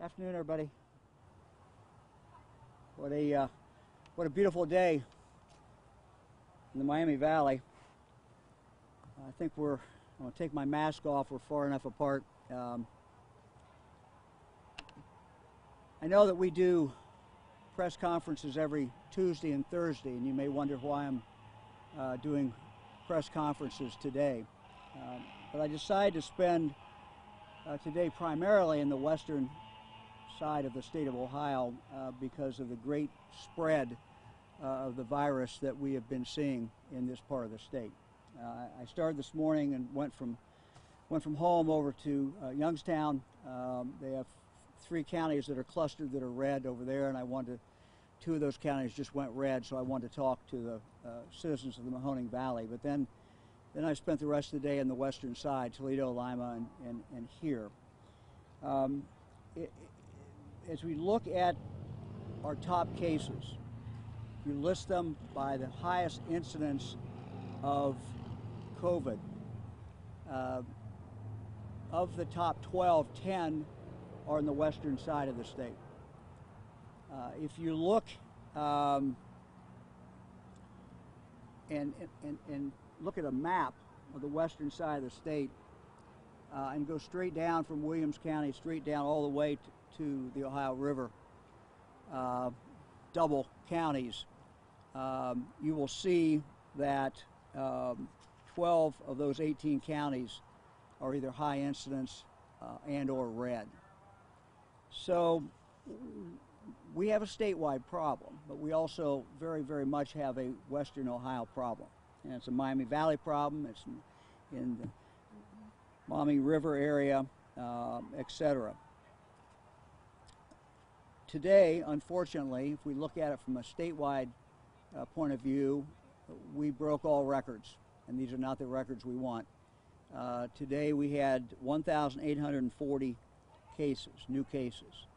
Afternoon, everybody. What a beautiful day in the Miami Valley. I think I'm going to take my mask off. We're far enough apart. I know that we do press conferences every Tuesday and Thursday, and you may wonder why I'm doing press conferences today. But I decided to spend today primarily in the western side of the state of Ohio because of the great spread of the virus that we have been seeing in this part of the state. I started this morning and went from home over to Youngstown. They have 3 counties that are clustered that are red over there, and 2 of those counties just went red, so I wanted to talk to the citizens of the Mahoning Valley. But then I spent the rest of the day on the western side, Toledo, Lima, and here. As we look at our top cases, you list them by the highest incidence of COVID. Of the top 12, 10 are in the western side of the state. If you look and look at a map of the western side of the state and go straight down from Williams County, straight down all the way to the Ohio River, double counties, you will see that 12 of those 18 counties are either high incidence and or red. So we have a statewide problem, but we also very, very much have a western Ohio problem. And it's a Miami Valley problem, it's in the Maumee River area, etc. Today, unfortunately, if we look at it from a statewide point of view, we broke all records, and these are not the records we want. Today we had 1,840 cases, new cases.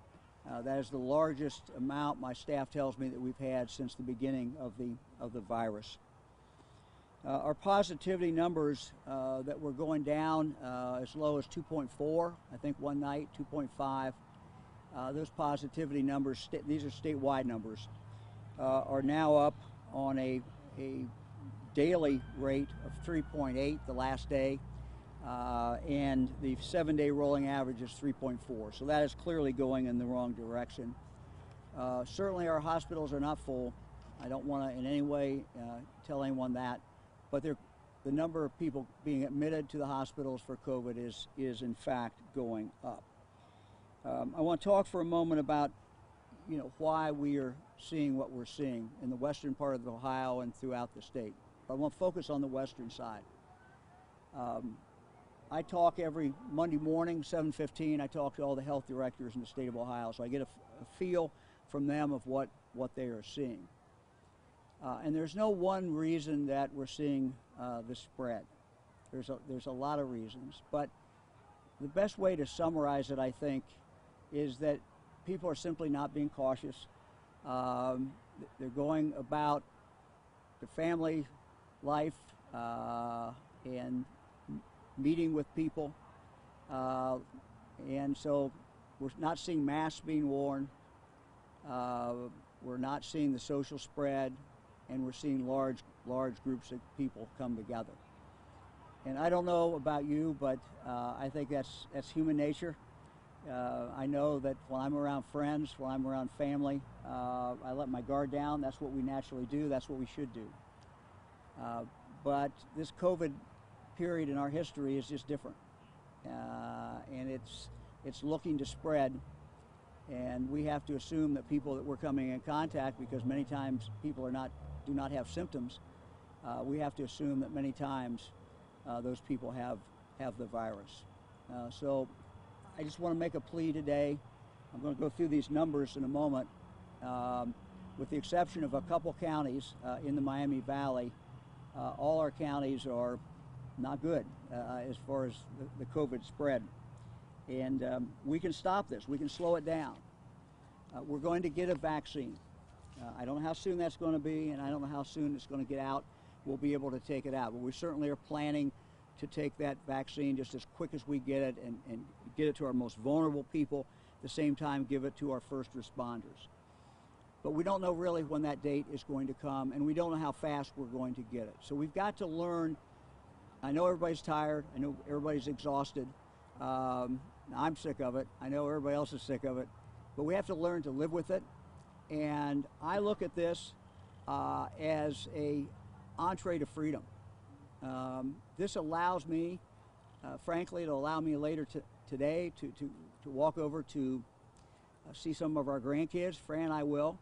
That is the largest amount, my staff tells me, that we've had since the beginning of the virus. Our positivity numbers that were going down as low as 2.4, I think one night, 2.5. Those positivity numbers, these are statewide numbers, are now up on a daily rate of 3.8 the last day, and the 7-day rolling average is 3.4. So that is clearly going in the wrong direction. Certainly our hospitals are not full. I don't want to in any way tell anyone that, but the number of people being admitted to the hospitals for COVID is in fact going up. I want to talk for a moment about, why we are seeing what we're seeing in the western part of Ohio and throughout the state. But I want to focus on the western side. I talk every Monday morning, 7:15. I talk to all the health directors in the state of Ohio, so I get a feel from them of what they are seeing. And there's no one reason that we're seeing the spread. There's a lot of reasons, but the best way to summarize it, I think, is that people are simply not being cautious. They're going about the family life and meeting with people, and so we're not seeing masks being worn, we're not seeing the social spread, and we're seeing large groups of people come together. And I don't know about you, but I think that's human nature. I know that when I'm around friends, when I'm around family, I let my guard down. That's what we naturally do. That's what we should do. But this COVID period in our history is just different, and it's looking to spread. And we have to assume that people that we're coming in contact, because many times people do not have symptoms, we have to assume that many times those people have the virus. So I just want to make a plea today. I'm going to go through these numbers in a moment. With the exception of a couple counties in the Miami Valley, all our counties are not good as far as the COVID spread. And we can stop this. We can slow it down. We're going to get a vaccine. I don't know how soon that's going to be, and I don't know how soon it's going to get out. We'll be able to take it out. But we certainly are planning to take that vaccine just as quick as we get it and get it to our most vulnerable people at the same time give it to our first responders. But we don't know really when that date is going to come, and we don't know how fast we're going to get it. So we've got to learn. I know everybody's tired. I know everybody's exhausted. I'm sick of it. I know everybody else is sick of it. But we have to learn to live with it. And I look at this as a entree to freedom. This allows me, frankly, it'll allow me later today to walk over to see some of our grandkids. Fran and I will.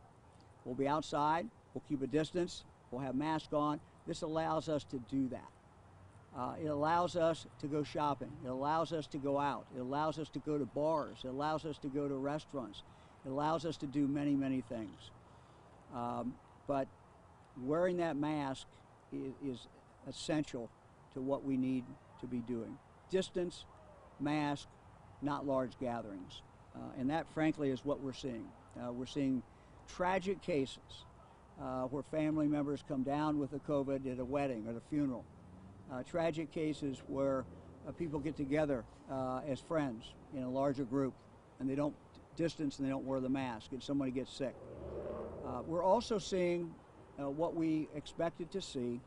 We'll be outside. We'll keep a distance. We'll have masks on. This allows us to do that. It allows us to go shopping. It allows us to go out. It allows us to go to bars. It allows us to go to restaurants. It allows us to do many, many things. But wearing that mask is essential to what we need to be doing. Distance, mask, not large gatherings. And that, frankly, is what we're seeing. We're seeing tragic cases where family members come down with the COVID at a wedding or a funeral. Tragic cases where people get together as friends in a larger group and they don't distance and they don't wear the mask and somebody gets sick. We're also seeing what we expected to see,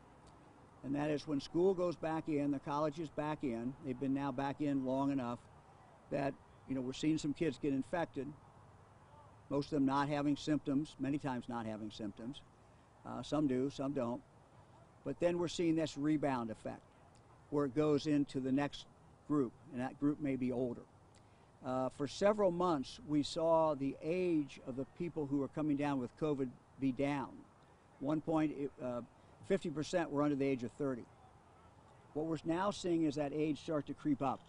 and that is when school goes back in, the college is back in, they've been now back in long enough that we're seeing some kids get infected, most of them not having symptoms, many times not having symptoms. Some do, some don't. But then we're seeing this rebound effect where it goes into the next group, and that group may be older. For several months, we saw the age of the people who were coming down with COVID be down. One point, 50% were under the age of 30. What we're now seeing is that age start to creep up.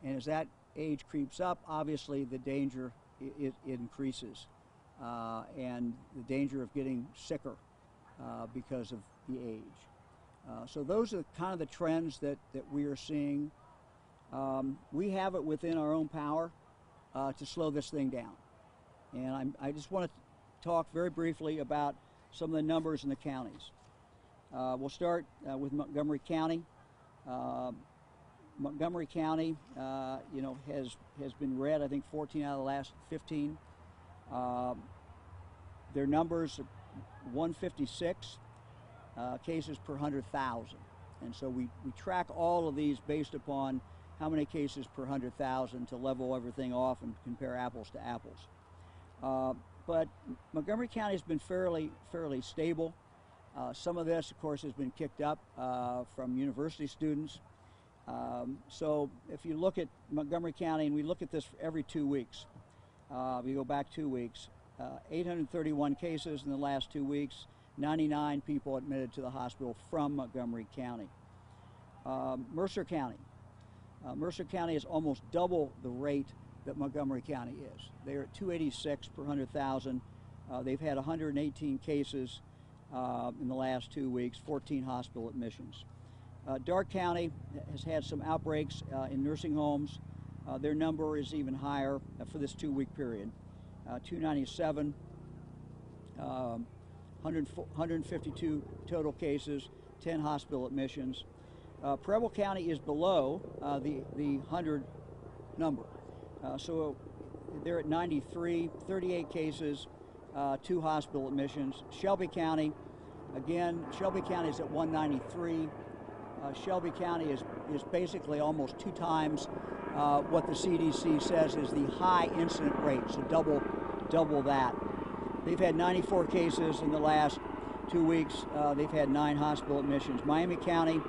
And as that age creeps up, obviously the danger it increases, and the danger of getting sicker because of the age. So those are kind of the trends that we are seeing. We have it within our own power to slow this thing down. And I just want to talk very briefly about some of the numbers in the counties. We'll start with Montgomery County. Montgomery County, has been red, I think 14 out of the last 15. Their numbers are 156 cases per 100,000. And so we track all of these based upon how many cases per 100,000 to level everything off and compare apples to apples. But Montgomery County has been fairly stable. Some of this, of course, has been kicked up from university students. So if you look at Montgomery County, and we look at this every 2 weeks, we go back 2 weeks, 831 cases in the last 2 weeks, 99 people admitted to the hospital from Montgomery County. Mercer County. Mercer County is almost double the rate that Montgomery County is. They're at 286 per 100,000. They've had 118 cases in the last 2 weeks, 14 hospital admissions. Darke County has had some outbreaks in nursing homes. Their number is even higher for this 2 week period. 297, 152 total cases, 10 hospital admissions. Preble County is below the 100 number. So they're at 93, 38 cases, 2 hospital admissions. Shelby County, again, Shelby County is at 193. Shelby County is basically almost 2 times what the CDC says is the high incident rate, so double that. They've had 94 cases in the last 2 weeks. They've had 9 hospital admissions. Miami County,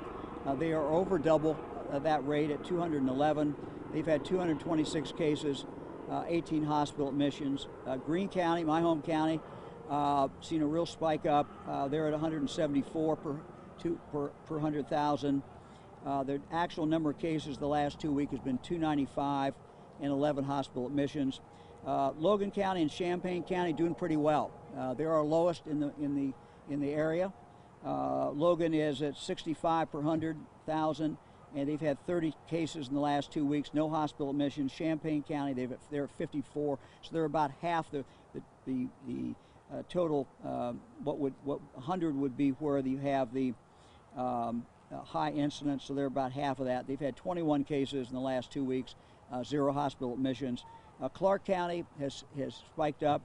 they are over double that rate at 211. They've had 226 cases, 18 hospital admissions. Greene County, my home county, seen a real spike up. They're at 174 per 100,000. The actual number of cases the last 2 weeks has been 295 and 11 hospital admissions. Logan County and Champaign County doing pretty well. They're our lowest in the area. Logan is at 65 per 100,000, and they've had 30 cases in the last 2 weeks. No hospital admissions. Champaign County, they're at 54, so they're about half the total. What 100 would be where you have the high incidence, so they're about half of that. They've had 21 cases in the last 2 weeks, 0 hospital admissions. Clark County has spiked up.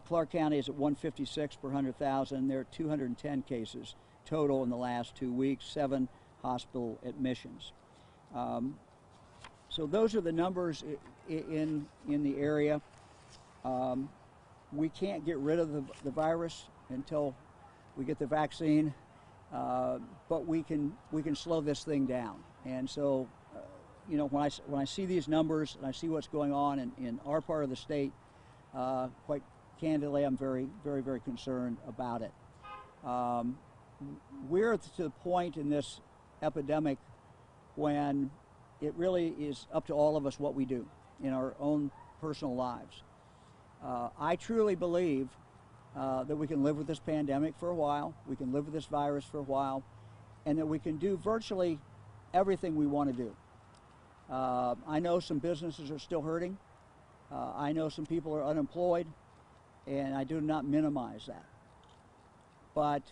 Clark County is at 156 per 100,000. There are 210 cases total in the last 2 weeks, 7 hospital admissions. So those are the numbers in the area. We can't get rid of the virus until we get the vaccine, but we can slow this thing down. And so, you know, when I see these numbers and I see what's going on in our part of the state, quite candidly, I'm very, very, very concerned about it. We're to the point in this epidemic when it really is up to all of us what we do in our own personal lives. I truly believe that we can live with this pandemic for a while, we can live with this virus for a while, and that we can do virtually everything we want to do. I know some businesses are still hurting. I know some people are unemployed, and I do not minimize that. But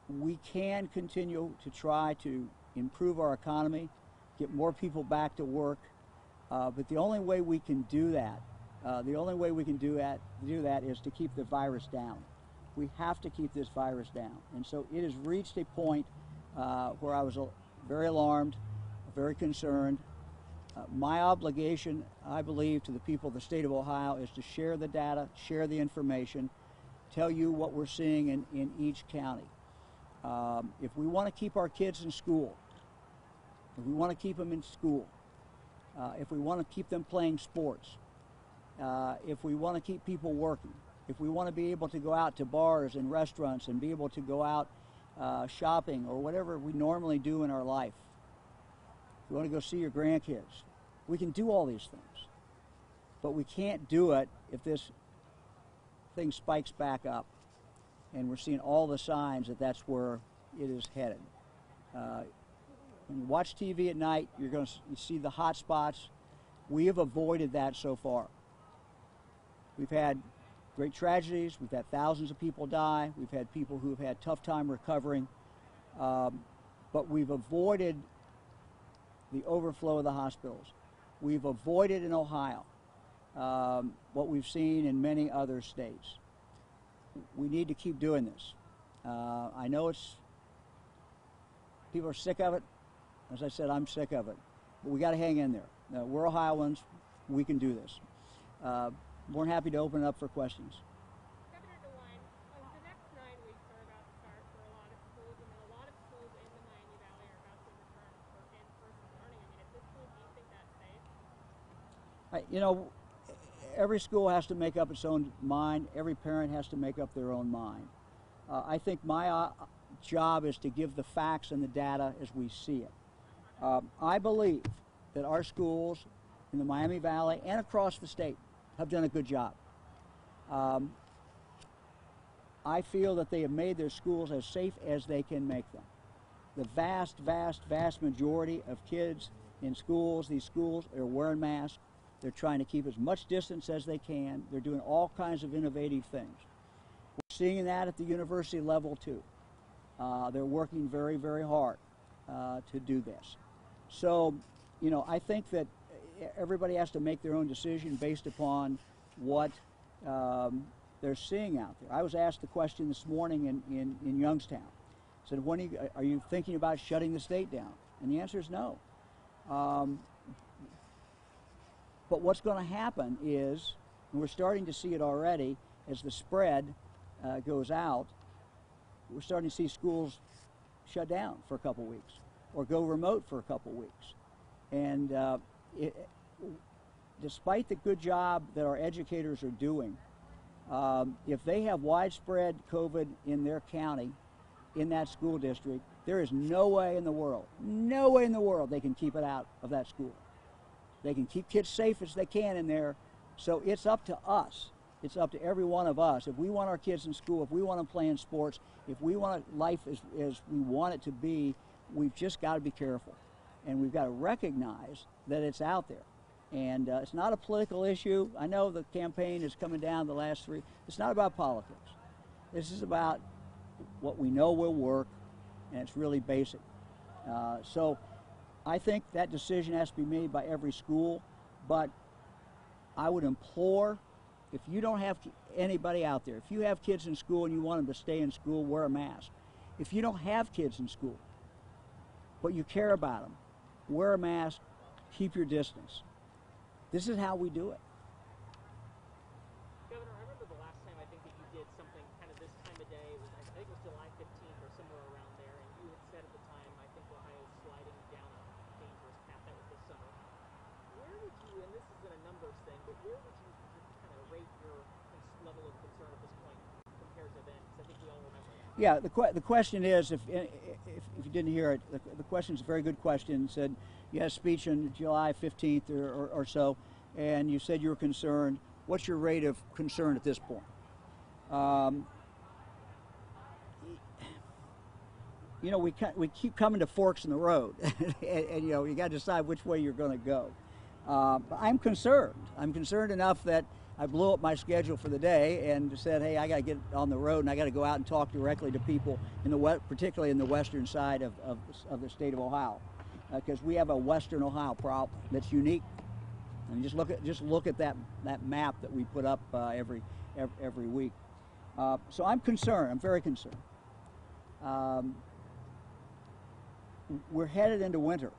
we can continue to try to improve our economy, get more people back to work. But the only way we can do that, is to keep the virus down. We have to keep this virus down. And so it has reached a point where I was very alarmed, very concerned. My obligation, I believe, to the people of the state of Ohio is to share the data, share the information, tell you what we're seeing in each county. If we want to keep our kids in school, if we want to keep them in school, if we want to keep them playing sports, if we want to keep people working, if we want to be able to go out to bars and restaurants and be able to go out shopping or whatever we normally do in our life, if you want to go see your grandkids, we can do all these things. But we can't do it if this thing spikes back up. And we're seeing all the signs that that's where it is headed. When you watch TV at night, you're going to see the hot spots. We have avoided that so far. We've had great tragedies. We've had thousands of people die. We've had people who have had tough time recovering. But we've avoided the overflow of the hospitals. We've avoided in Ohio what we've seen in many other states. We need to keep doing this. I know people are sick of it. As I said, I'm sick of it. But we got to hang in there. We're Ohioans. We can do this. More than happy to open it up for questions. Governor DeWine, the next 9 weeks are about to start for a lot of schools, and a lot of schools in the Miami Valley are about to return for in-person learning. I mean, at this point, do you think that's safe? You know, every school has to make up its own mind. Every parent has to make up their own mind. I think my job is to give the facts and the data as we see it. I believe that our schools in the Miami Valley and across the state have done a good job. I feel that they have made their schools as safe as they can make them. The vast, vast, vast majority of kids in schools, these schools are wearing masks. They're trying to keep as much distance as they can. They're doing all kinds of innovative things. We're seeing that at the university level too. They're working very, very hard to do this. So, you know, I think that everybody has to make their own decision based upon what they're seeing out there. I was asked the question this morning in Youngstown. I said, when are you thinking about shutting the state down? And the answer is no. But what's going to happen is, and we're starting to see it already, as the spread goes out, we're starting to see schools shut down for a couple weeks or go remote for a couple weeks. And despite the good job that our educators are doing, if they have widespread COVID in their county, in that school district, there is no way in the world they can keep it out of that school. They can keep kids safe as they can in there. So it's up to us. It's up to every one of us. If we want our kids in school, if we want them playing sports, if we want life as we want it to be, we've just got to be careful. And we've got to recognize that it's out there. And it's not a political issue. I know the campaign is coming down the last 3. It's not about politics. This is about what we know will work, and it's really basic. So I think that decision has to be made by every school, but I would implore, if you don't have anybody out there, if you have kids in school and you want them to stay in school, wear a mask. If you don't have kids in school, but you care about them, wear a mask, keep your distance. This is how we do it. Governor, I remember the last time I think that you did something kind of this time of day. It was, I think it was July 15th or somewhere around there, and you had said at the time, I think Ohio's sliding down a dangerous path. That was this summer. Where would you, and this isn't a numbers thing, but where would you kind of rate your level of concern at this point compared to then? Because I think we all remember that. Yeah, the question is, if you didn't hear it, the question is a very good question. It said you had a speech on July 15th or so, and you said you were concerned. What's your rate of concern at this point? You know, we keep coming to forks in the road, and you know, you got to decide which way you're going to go. But I'm concerned. I'm concerned enough that I blew up my schedule for the day and said, hey, I got to get on the road and I got to go out and talk directly to people in the particularly in the western side of the state of Ohio, because we have a western Ohio problem that's unique. And just look at that map that we put up every week. So I'm concerned. I'm very concerned. We're headed into winter.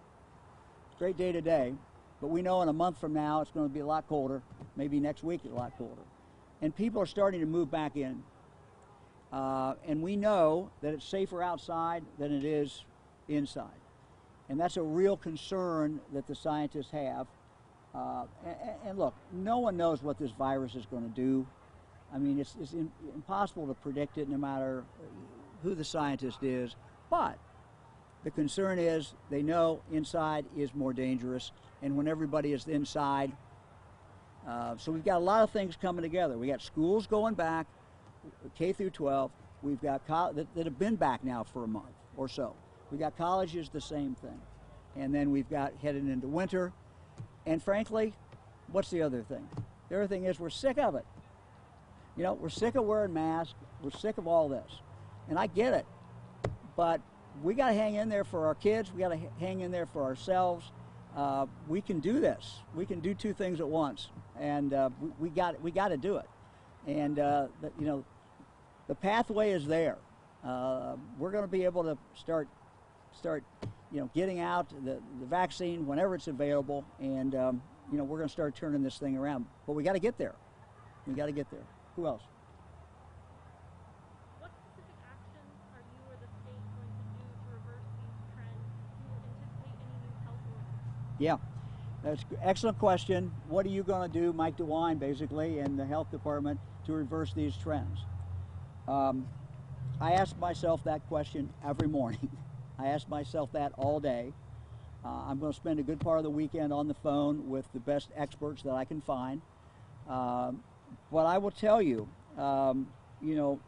Great day today. But we know in a month from now it's going to be a lot colder, maybe next week a lot colder. And people are starting to move back in. And we know that it's safer outside than it is inside. And that's a real concern that the scientists have. And look, no one knows what this virus is going to do. I mean, it's impossible to predict it no matter who the scientist is. But the concern is they know inside is more dangerous, and when everybody is inside, so we've got a lot of things coming together. We got schools going back, K through 12. We've got that have been back now for a month or so. We got colleges, the same thing, and then we've got headed into winter. And frankly, what's the other thing? The other thing is we're sick of it. You know, we're sick of wearing masks. We're sick of all this, and I get it, but we got to hang in there for our kids. We got to hang in there for ourselves. We can do this. We can do two things at once, and we got to do it. And you know, the pathway is there. We're going to be able to start, you know, getting out the vaccine whenever it's available, and you know, we're going to start turning this thing around. But we got to get there. We got to get there. Who else? What specific actions are you or the state going to do to reverse these trends? Do you anticipate any new health orders? Yeah, that's an excellent question. What are you going to do, Mike DeWine, basically, and the health department to reverse these trends? I ask myself that question every morning. I ask myself that all day. I'm going to spend a good part of the weekend on the phone with the best experts that I can find. But I will tell you, you know,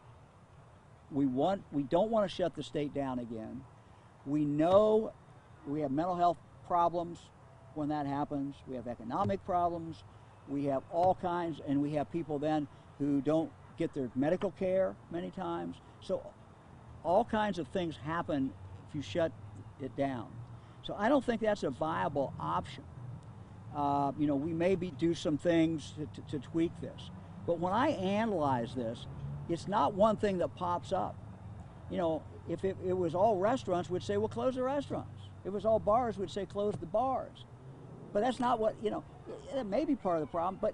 we don't want to shut the state down again. We know we have mental health problems when that happens. We have economic problems. We have all kinds, and we have people then who don't get their medical care many times. So all kinds of things happen if you shut it down. So I don't think that's a viable option. You know, we maybe do some things to tweak this. But when I analyze this, it's not one thing that pops up. You know, if it was all restaurants, we'd say, well, close the restaurants. If it was all bars, we'd say, close the bars. But that's not what, you know, it may be part of the problem, but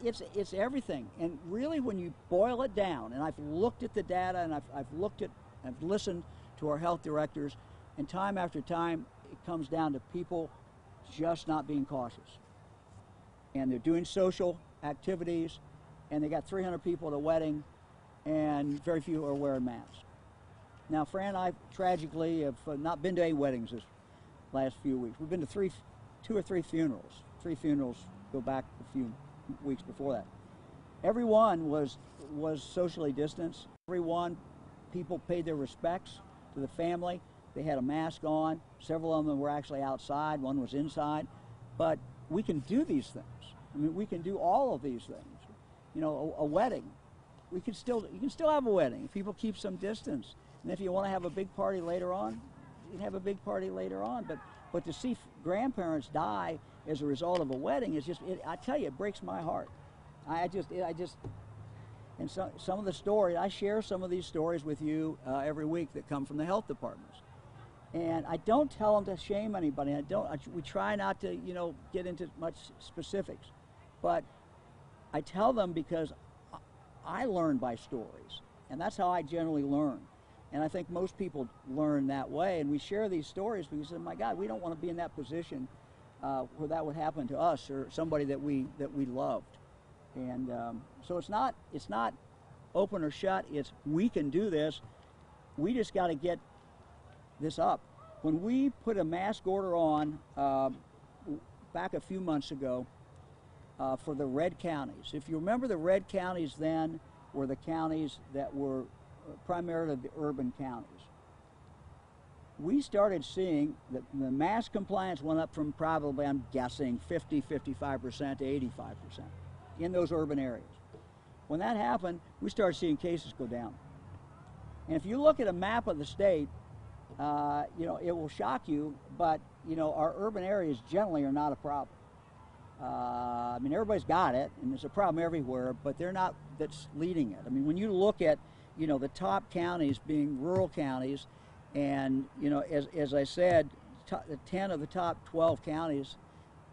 it's everything. And really, when you boil it down, and I've looked at the data, and I've listened to our health directors, and time after time, it comes down to people just not being cautious. And they're doing social activities, and they got 300 people at a wedding, and very few are wearing masks. Now, Fran and I, tragically, have not been to any weddings this last few weeks. We've been to two or three funerals. 3 funerals go back a few weeks before that. Every one was socially distanced. Every one, people paid their respects to the family. They had a mask on. Several of them were actually outside. One was inside. But we can do these things. I mean, we can do all of these things. You know, a wedding. You can still have a wedding if people keep some distance. And if you want to have a big party later on, you can have a big party later on. But to see grandparents die as a result of a wedding is just, I tell you, it breaks my heart. And some of the stories, I share some of these stories with you every week that come from the health departments. And I don't tell them to shame anybody. We try not to, get into much specifics. But I tell them because I learn by stories. And that's how I generally learn. And I think most people learn that way. And we share these stories because, oh my God, we don't want to be in that position where that would happen to us or somebody that we loved. And so it's not open or shut. It's we can do this. We just got to get this up. When we put a mask order on back a few months ago for the red counties, if you remember, the red counties then were the counties that were primarily the urban counties. We started seeing that the mask compliance went up from probably, I'm guessing, 55% to 85% in those urban areas. When that happened, we started seeing cases go down. And if you look at a map of the state, it will shock you, but our urban areas generally are not a problem. I mean, everybody's got it, and there's a problem everywhere, but they're not that's leading it. I mean, when you look at the top counties being rural counties, and as I said, 10 of the top 12 counties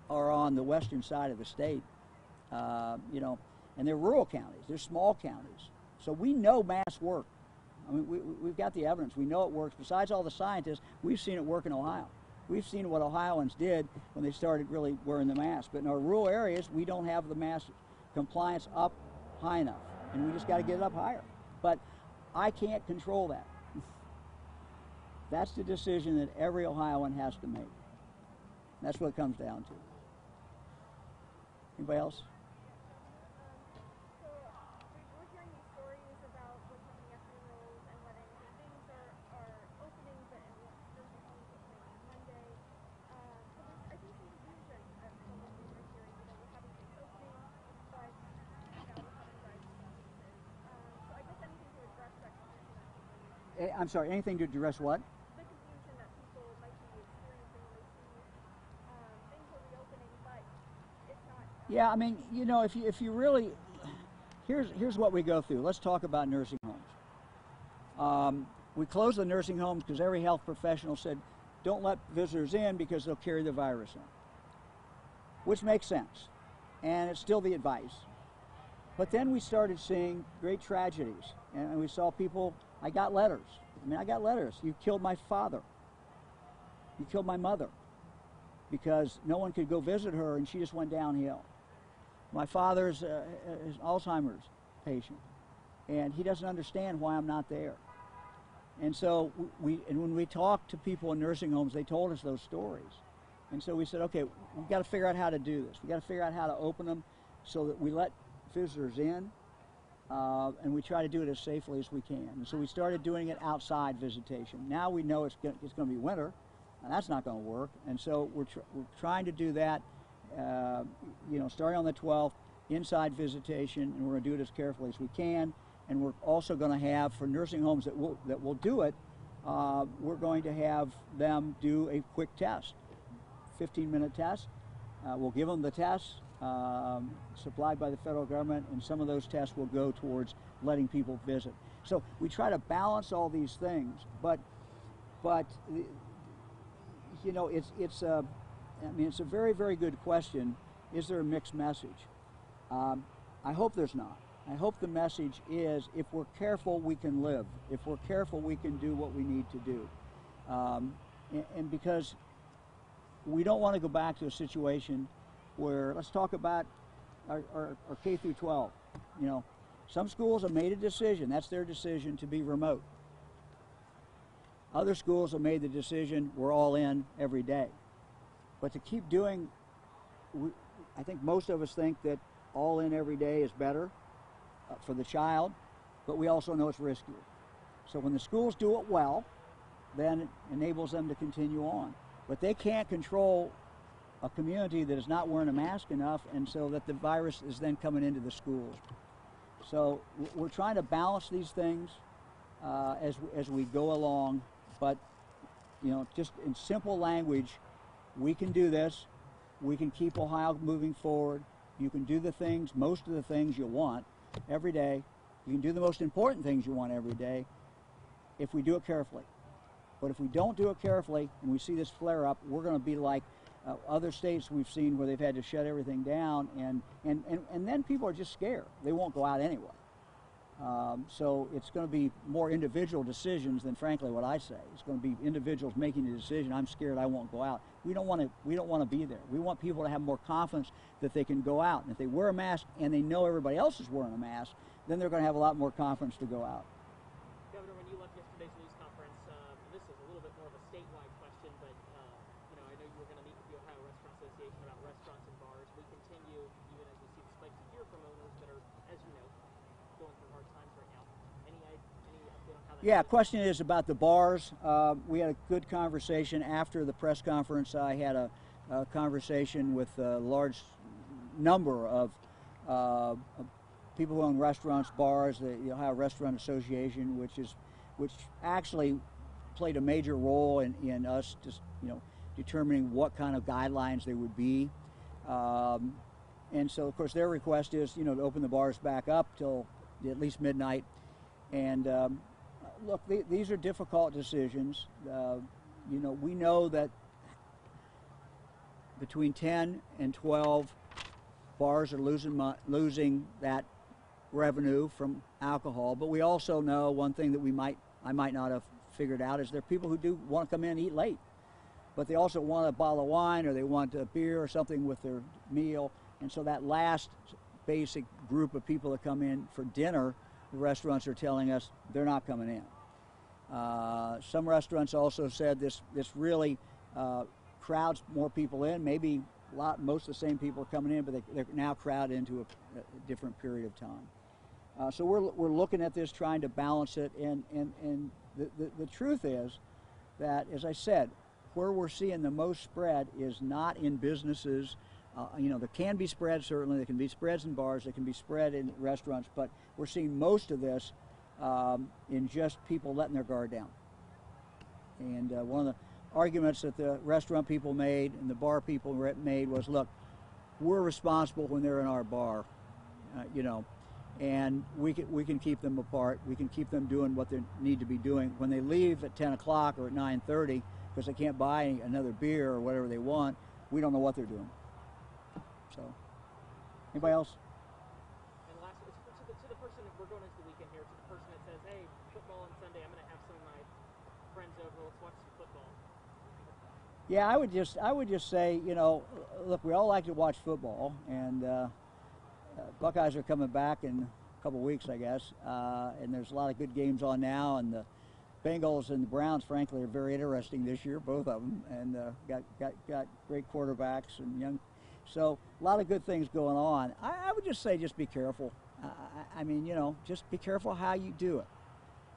are on the western side of the state. And they're rural counties, they're small counties. So we know masks work. I mean, we've got the evidence, we know it works. Besides all the scientists, we've seen it work in Ohio. We've seen what Ohioans did when they started really wearing the mask. But in our rural areas, we don't have the mask compliance up high enough, and we just got to get it up higher. But I can't control that. That's the decision that every Ohioan has to make. That's what it comes down to. Anybody else? We're hearing these stories about what's happening at funerals and weddings, and things are opening, but nursing homes opening on Monday. So there's, I think, some confusion at some of what we're hearing. We're having things opening, but now we're having rising cases. So I guess anything to address that confusion. I'm sorry, anything to address what? The confusion that people might be experiencing when they see things are reopening, but it's not. Yeah, I mean, if you really, here's what we go through. Let's talk about nursing homes. We closed the nursing homes because every health professional said, don't let visitors in because they'll carry the virus in, which makes sense, and it's still the advice. But then we started seeing great tragedies, and we saw people. I got letters. You killed my father. You killed my mother, because no one could go visit her, and she just went downhill. My father's an Alzheimer's patient, and he doesn't understand why I'm not there. And so when we talked to people in nursing homes, they told us those stories. And so we said, okay, we've got to figure out how to do this. We've got to figure out how to open them so that we let visitors in, and we try to do it as safely as we can. And so we started doing it outside visitation. Now we know it's going to be winter, and that's not going to work. And so we're trying to do that, starting on the 12th, inside visitation, and we're going to do it as carefully as we can. And we're also going to have, for nursing homes that will do it, we're going to have them do a quick test, 15-minute test. We'll give them the tests supplied by the federal government, and some of those tests will go towards letting people visit. So we try to balance all these things, but it's a very, very good question. Is there a mixed message? I hope there's not. I hope the message is, if we're careful, we can live. If we're careful, we can do what we need to do. And because we don't want to go back to a situation where, let's talk about our K through 12. Some schools have made a decision, that's their decision, to be remote. Other schools have made the decision, we're all in every day. But to keep doing, I think most of us think that all in every day is better for the child, but we also know it's riskier. So when the schools do it well, then it enables them to continue on. But they can't control a community that is not wearing a mask enough, and so that the virus is then coming into the schools. So we're trying to balance these things as we go along, but just in simple language, we can do this. we can keep Ohio moving forward. You can do the things, most of the things you want every day. You can do the most important things you want every day if we do it carefully. But if we don't do it carefully and we see this flare up, we're going to be like other states we've seen where they've had to shut everything down, and then people are just scared. They won't go out anyway. So it's going to be more individual decisions than, frankly, what I say. It's going to be individuals making a decision. I'm scared, I won't go out. We don't want to be there. We want people to have more confidence that they can go out. And if they wear a mask and they know everybody else is wearing a mask, then they're going to have a lot more confidence to go out. Governor, when you left yesterday's news conference, this is a little bit more of a statewide question, but I know you were going to meet with the Ohio Restaurant Association about restaurants and bars. We continue, even as we see the spike, to hear from owners that are, as you know, going through hard times right now. Any update on how that? Yeah, question is about the bars. We had a good conversation after the press conference. I had a conversation with a large number of people who own restaurants, bars, the Ohio Restaurant Association, which actually played a major role in us just determining what kind of guidelines they would be. And so, of course, their request is to open the bars back up till at least midnight. And look, these are difficult decisions. We know that between 10 and 12 bars are losing that revenue from alcohol, but we also know one thing that I might not have figured out is there are people who do want to come in and eat late, but they also want a bottle of wine or they want a beer or something with their meal. And so that last basic group of people that come in for dinner, the restaurants are telling us they're not coming in. Some restaurants also said this really crowds more people in. Maybe most of the same people are coming in, but they're now crowded into a different period of time. So we're looking at this, trying to balance it, and the truth is that, as I said, where we're seeing the most spread is not in businesses. There can be spread, certainly. There can be spreads in bars. There can be spread in restaurants. But we're seeing most of this in just people letting their guard down. And one of the arguments that the restaurant people made and the bar people made was, look, we're responsible when they're in our bar, and we can keep them apart. We can keep them doing what they need to be doing. When they leave at 10 o'clock or at 9:30 because they can't buy another beer or whatever they want, we don't know what they're doing. So, anybody else? And last, to the person, we're going into the weekend here, to the person that says, hey, football on Sunday, I'm going to have some of my friends over, let's watch some football. Yeah, I would just say, look, we all like to watch football, and Buckeyes are coming back in a couple weeks, I guess, and there's a lot of good games on now, and the Bengals and the Browns, frankly, are very interesting this year, both of them, and got great quarterbacks and young. So a lot of good things going on. I would just say, just be careful. Just be careful how you do it.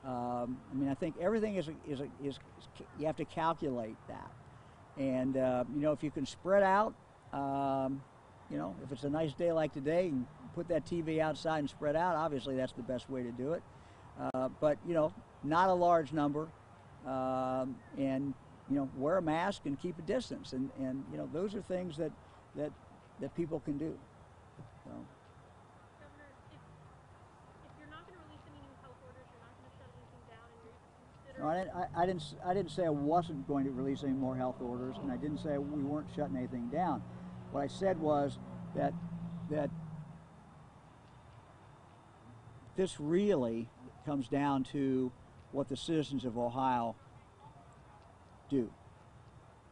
I think everything is you have to calculate that. And if you can spread out, if it's a nice day like today, and put that TV outside and spread out. Obviously, that's the best way to do it. But not a large number, and wear a mask and keep a distance. And those are things that people can do. So. Governor, if you're not going to release any new health orders, you're not going to shut anything down, and you're considering... No, I didn't say I wasn't going to release any more health orders, and I didn't say we weren't shutting anything down. What I said was that this really comes down to what the citizens of Ohio do,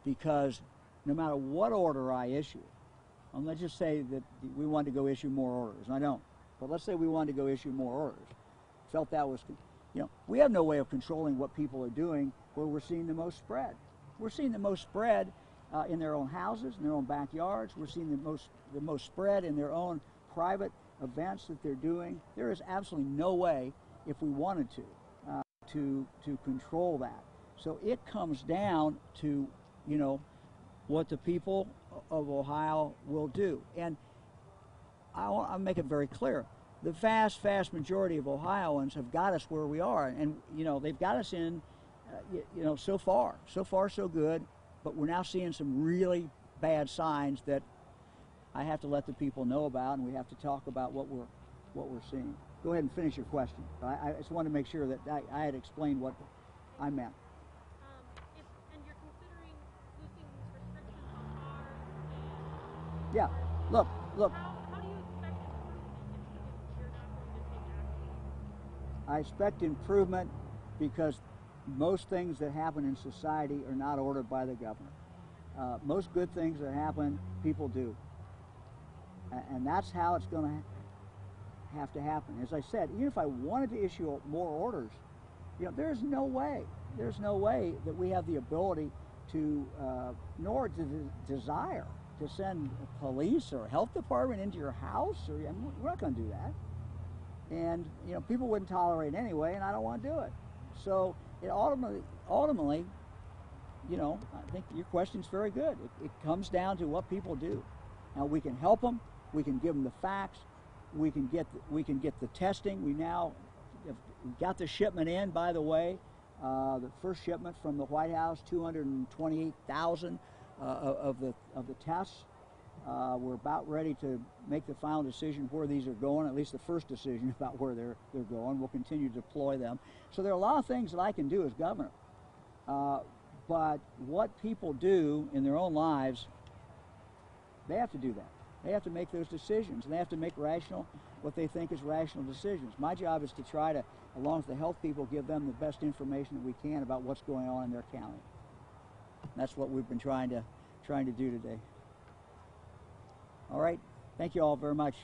because no matter what order I issue, and let's just say that we wanted to go issue more orders, and I don't, but let's say we wanted to go issue more orders, felt that was, we have no way of controlling what people are doing where we're seeing the most spread. We're seeing the most spread in their own houses, in their own backyards. We're seeing the most spread in their own private events that they're doing. There is absolutely no way, if we wanted to control that. So it comes down to, what the people of Ohio will do. And I'll make it very clear. The vast majority of Ohioans have got us where we are. And, they've got us in, so far so good. But we're now seeing some really bad signs that I have to let the people know about, and we have to talk about what we're seeing. Go ahead and finish your question. I just wanted to make sure that I had explained what I meant. And you're considering loosening these restrictions on bars and... Yeah, look. How do you expect improvement if you're not going to take action? I expect improvement because most things that happen in society are not ordered by the governor. Most good things that happen, people do. And that's how it's going to have to happen. As I said, even if I wanted to issue more orders, there's no way that we have the ability to, nor the desire to send police or health department into your house. We're not going to do that. And people wouldn't tolerate it anyway, and I don't want to do it. So it ultimately, I think your question's very good. It comes down to what people do. Now we can help them. We can give them the facts. We can get the testing. We now have got the shipment in. By the way, the first shipment from the White House, 228,000 of the tests. We're about ready to make the final decision where these are going. At least the first decision about where they're going. We'll continue to deploy them. So there are a lot of things that I can do as governor. But what people do in their own lives, they have to do that. They have to make those decisions, and they have to make what they think is rational decisions. My job is to try to, along with the health people, give them the best information that we can about what's going on in their county. That's what we've been trying to do today. All right. Thank you all very much.